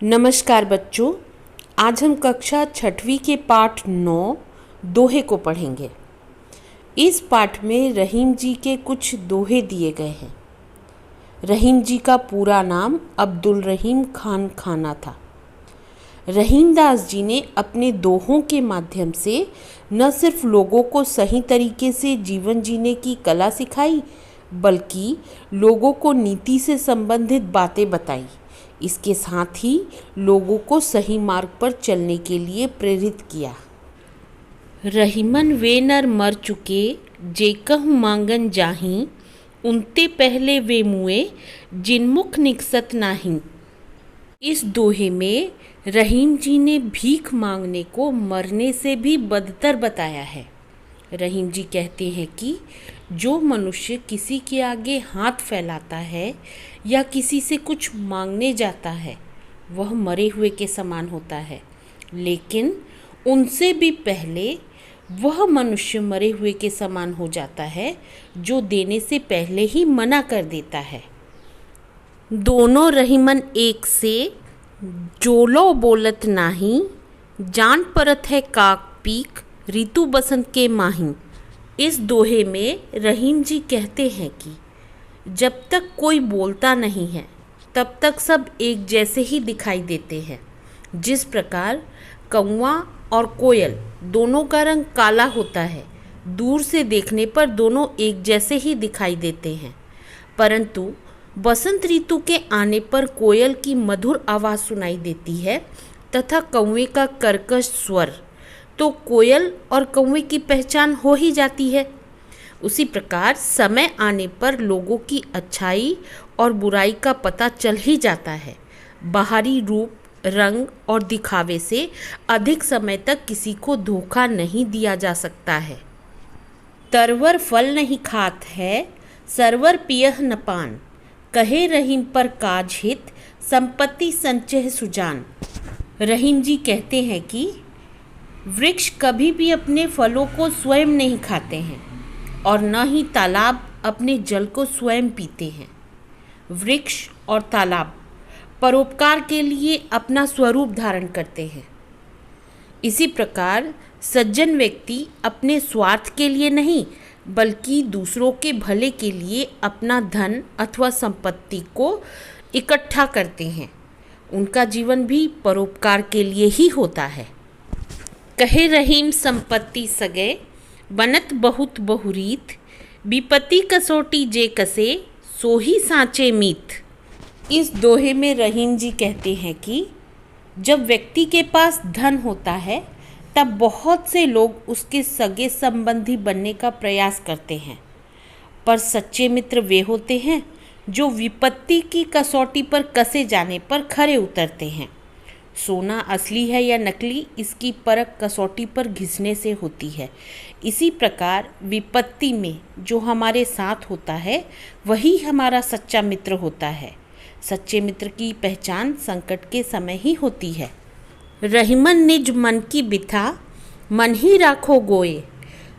नमस्कार बच्चों, आज हम कक्षा 6वीं के पाठ 9 दोहे को पढ़ेंगे। इस पाठ में रहीम जी के कुछ दोहे दिए गए हैं। रहीम जी का पूरा नाम अब्दुल रहीम खान खाना था। रहीम दास जी ने अपने दोहों के माध्यम से न सिर्फ लोगों को सही तरीके से जीवन जीने की कला सिखाई, बल्कि लोगों को नीति से संबंधित बातें बताई। इसके साथ ही लोगों को सही मार्ग पर चलने के लिए प्रेरित किया। रहीमन वे नर मर चुके जेकहु मांगन जाहीं, उनते पहले वे मुए जिनमुख निकसत नाही। इस दोहे में रहीम जी ने भीख मांगने को मरने से भी बदतर बताया है। रहीम जी कहते हैं कि जो मनुष्य किसी के आगे हाथ फैलाता है या किसी से कुछ मांगने जाता है, वह मरे हुए के समान होता है, लेकिन उनसे भी पहले वह मनुष्य मरे हुए के समान हो जाता है जो देने से पहले ही मना कर देता है। दोनों रहीमन एक से जोलो बोलत नाही, जान परत है काक पीक ऋतु बसंत के माही। इस दोहे में रहीम जी कहते हैं कि जब तक कोई बोलता नहीं है तब तक सब एक जैसे ही दिखाई देते हैं। जिस प्रकार कौवा और कोयल दोनों का रंग काला होता है, दूर से देखने पर दोनों एक जैसे ही दिखाई देते हैं, परंतु बसंत ऋतु के आने पर कोयल की मधुर आवाज़ सुनाई देती है तथा कौवे का कर्कश स्वर, तो कोयल और कौवे की पहचान हो ही जाती है। उसी प्रकार समय आने पर लोगों की अच्छाई और बुराई का पता चल ही जाता है। बाहरी रूप, रंग और दिखावे से अधिक समय तक किसी को धोखा नहीं दिया जा सकता है। तरवर फल नहीं खात है, सरवर पियह न पान, कहे रहीम पर काज हित, संपत्ति संचय सुजान। रहीम जी कहते हैं कि वृक्ष कभी भी अपने फलों को स्वयं नहीं खाते हैं और न ही तालाब अपने जल को स्वयं पीते हैं। वृक्ष और तालाब परोपकार के लिए अपना स्वरूप धारण करते हैं। इसी प्रकार सज्जन व्यक्ति अपने स्वार्थ के लिए नहीं, बल्कि दूसरों के भले के लिए अपना धन अथवा संपत्ति को इकट्ठा करते हैं। उनका जीवन भी परोपकार के लिए ही होता है। कहे रहीम संपत्ति सगे, बनत बहुत बहुरीत, विपत्ति कसोटी जे कसे, सोही सांचे मीत। इस दोहे में रहीम जी कहते हैं कि जब व्यक्ति के पास धन होता है तब बहुत से लोग उसके सगे संबंधी बनने का प्रयास करते हैं, पर सच्चे मित्र वे होते हैं जो विपत्ति की कसौटी पर कसे जाने पर खरे उतरते हैं। सोना असली है या नकली, इसकी परख कसौटी पर घिसने से होती है। इसी प्रकार विपत्ति में जो हमारे साथ होता है वही हमारा सच्चा मित्र होता है। सच्चे मित्र की पहचान संकट के समय ही होती है। रहीमन निज मन की बिथा, मन ही राखो गोए,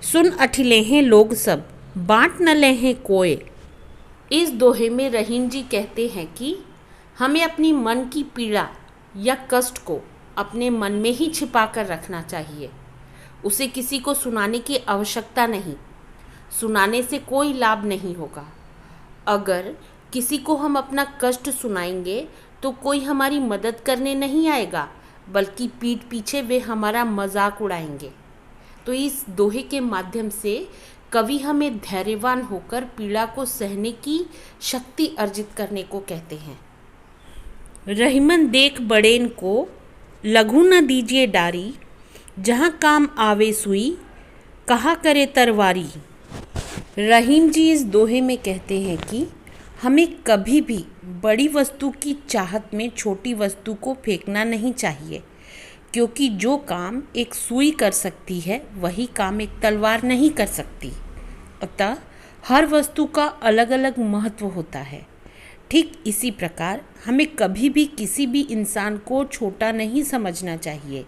सुन अठिले हैं लोग सब, बांट न ले हैं कोय। इस दोहे में रहीम जी कहते हैं कि हमें अपनी मन की पीड़ा या कष्ट को अपने मन में ही छिपा कर रखना चाहिए। उसे किसी को सुनाने की आवश्यकता नहीं। सुनाने से कोई लाभ नहीं होगा। अगर किसी को हम अपना कष्ट सुनाएंगे तो कोई हमारी मदद करने नहीं आएगा, बल्कि पीठ पीछे वे हमारा मजाक उड़ाएंगे। तो इस दोहे के माध्यम से कवि हमें धैर्यवान होकर पीड़ा को सहने की शक्ति अर्जित करने को कहते हैं। रहीमन देख बड़ेन को, लघु न दीजिए डारी, जहाँ काम आवे सुई, कहा करे तरवारी। रहीम जी इस दोहे में कहते हैं कि हमें कभी भी बड़ी वस्तु की चाहत में छोटी वस्तु को फेंकना नहीं चाहिए, क्योंकि जो काम एक सुई कर सकती है वही काम एक तलवार नहीं कर सकती। अतः हर वस्तु का अलग अलग महत्व होता है। ठीक इसी प्रकार हमें कभी भी किसी भी इंसान को छोटा नहीं समझना चाहिए।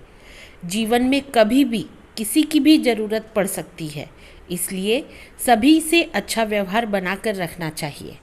जीवन में कभी भी किसी की भी ज़रूरत पड़ सकती है, इसलिए सभी से अच्छा व्यवहार बनाकर रखना चाहिए।